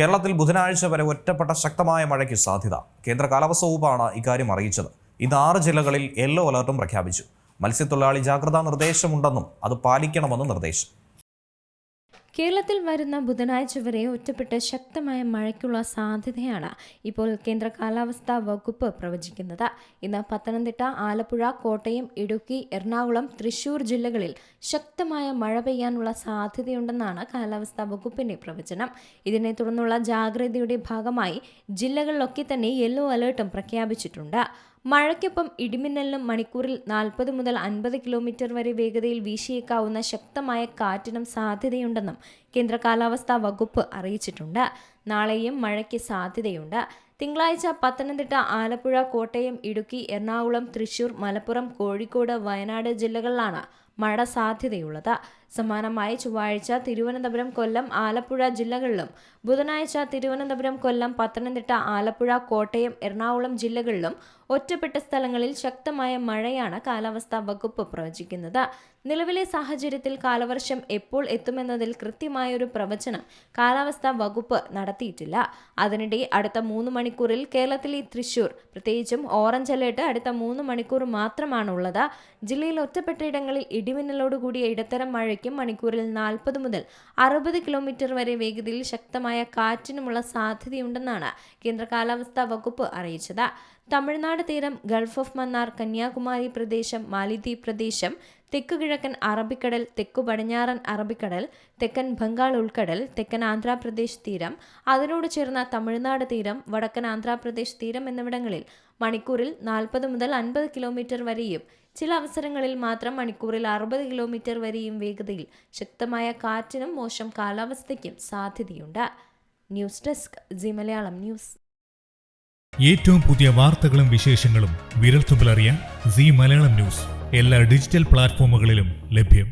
കേരളത്തിൽ ബുധനാഴ്ച വരെ ഒറ്റപ്പെട്ട ശക്തമായ മഴയ്ക്ക് സാധ്യത. കേന്ദ്ര കാലാവസ്ഥാ വകുപ്പാണ് ഇക്കാര്യം അറിയിച്ചത്. ഇന്ന് 6 ജില്ലകളിൽ യെല്ലോ അലർട്ടും പ്രഖ്യാപിച്ചു. മത്സ്യത്തൊഴിലാളി ജാഗ്രതാ നിർദ്ദേശമുണ്ടെന്നും അത് പാലിക്കണമെന്നും നിർദ്ദേശം. കേരളത്തിൽ വരുന്ന ബുധനാഴ്ച വരെ ഒറ്റപ്പെട്ട ശക്തമായ മഴയ്ക്കുള്ള സാധ്യതയാണ് ഇപ്പോൾ കേന്ദ്ര കാലാവസ്ഥാ വകുപ്പ് പ്രവചിക്കുന്നത്. ഇന്ന് പത്തനംതിട്ട, ആലപ്പുഴ, കോട്ടയം, ഇടുക്കി, എറണാകുളം, തൃശൂർ ജില്ലകളിൽ ശക്തമായ മഴ പെയ്യാനുള്ള സാധ്യതയുണ്ടെന്നാണ് കാലാവസ്ഥാ വകുപ്പിന്റെ പ്രവചനം. ഇതിനെ തുടർന്നുള്ള ജാഗ്രതയുടെ ഭാഗമായി ജില്ലകളിലൊക്കെ തന്നെ യെല്ലോ അലേർട്ടും പ്രഖ്യാപിച്ചിട്ടുണ്ട്. മഴയ്ക്കൊപ്പം ഇടിമിന്നലിനും മണിക്കൂറിൽ 40 മുതൽ 50 കിലോമീറ്റർ വരെ വേഗതയിൽ വീശിയേക്കാവുന്ന ശക്തമായ കാറ്റിനും സാധ്യതയുണ്ടെന്നും കേന്ദ്ര കാലാവസ്ഥാ വകുപ്പ് അറിയിച്ചിട്ടുണ്ട്. നാളെയും മഴയ്ക്ക് സാധ്യതയുണ്ട്. തിങ്കളാഴ്ച പത്തനംതിട്ട, ആലപ്പുഴ, കോട്ടയം, ഇടുക്കി, എറണാകുളം, തൃശൂർ, മലപ്പുറം, കോഴിക്കോട്, വയനാട് ജില്ലകളിലാണ് മഴ സാധ്യതയുള്ളത്. സമാനമായി ചൊവ്വാഴ്ച തിരുവനന്തപുരം, കൊല്ലം, ആലപ്പുഴ ജില്ലകളിലും ബുധനാഴ്ച തിരുവനന്തപുരം, കൊല്ലം, പത്തനംതിട്ട, ആലപ്പുഴ, കോട്ടയം, എറണാകുളം ജില്ലകളിലും ഒറ്റപ്പെട്ട സ്ഥലങ്ങളിൽ ശക്തമായ മഴയാണ് കാലാവസ്ഥാ വകുപ്പ് പ്രവചിക്കുന്നത്. നിലവിലെ സാഹചര്യത്തിൽ കാലവർഷം എപ്പോൾ എത്തുമെന്നതിൽ കൃത്യമായൊരു പ്രവചനം കാലാവസ്ഥാ വകുപ്പ് നടത്തിയിട്ടില്ല. അതിനിടെ അടുത്ത 3 മണിക്കൂറിൽ കേരളത്തിലെ തൃശൂർ പ്രത്യേകിച്ചും ഓറഞ്ച് അലേർട്ട് അടുത്ത 3 മണിക്കൂർ മാത്രമാണുള്ളത്. ജില്ലയിൽ ഒറ്റപ്പെട്ടയിടങ്ങളിൽ ഇടിമിന്നലോടുകൂടിയ ഇടത്തരം മഴയ്ക്കും മണിക്കൂറിൽ 40 മുതൽ 60 കിലോമീറ്റർ വരെ വേഗതയിൽ ശക്തമായ കാറ്റിനുമുള്ള സാധ്യതയുണ്ടെന്നാണ് കേന്ദ്ര കാലാവസ്ഥാ വകുപ്പ് അറിയിച്ചത്. തമിഴ്നാട് തീരം, ഗൾഫ് ഓഫ് മന്നാർ, കന്യാകുമാരി പ്രദേശം, മാലിദ്വീപ് പ്രദേശം, തെക്കു കിഴക്കൻ അറബിക്കടൽ, തെക്കു പടിഞ്ഞാറൻ അറബിക്കടൽ, തെക്കൻ ബംഗാൾ ഉൾക്കടൽ, തെക്കൻ ആന്ധ്രാപ്രദേശ് തീരം, അതിനോട് ചേർന്ന തമിഴ്നാട് തീരം, വടക്കൻ ആന്ധ്രാപ്രദേശ് തീരം എന്നിവിടങ്ങളിൽ മണിക്കൂറിൽ 40 മുതൽ 50 കിലോമീറ്റർ വരെയും ചില അവസരങ്ങളിൽ മാത്രം മണിക്കൂറിൽ 60 കിലോമീറ്റർ വരെയും വേഗതയിൽ ശക്തമായ കാറ്റിനും മോശം കാലാവസ്ഥയ്ക്കും സാധ്യതയുണ്ട്. News desk G Malayalam news. ഏറ്റവും പുതിയ വാർത്തകളും വിശേഷങ്ങളും വിരൽത്തുമ്പിലറിയാൻ സി മലയാളം ന്യൂസ് എല്ലാ ഡിജിറ്റൽ പ്ലാറ്റ്ഫോമുകളിലും ലഭ്യം.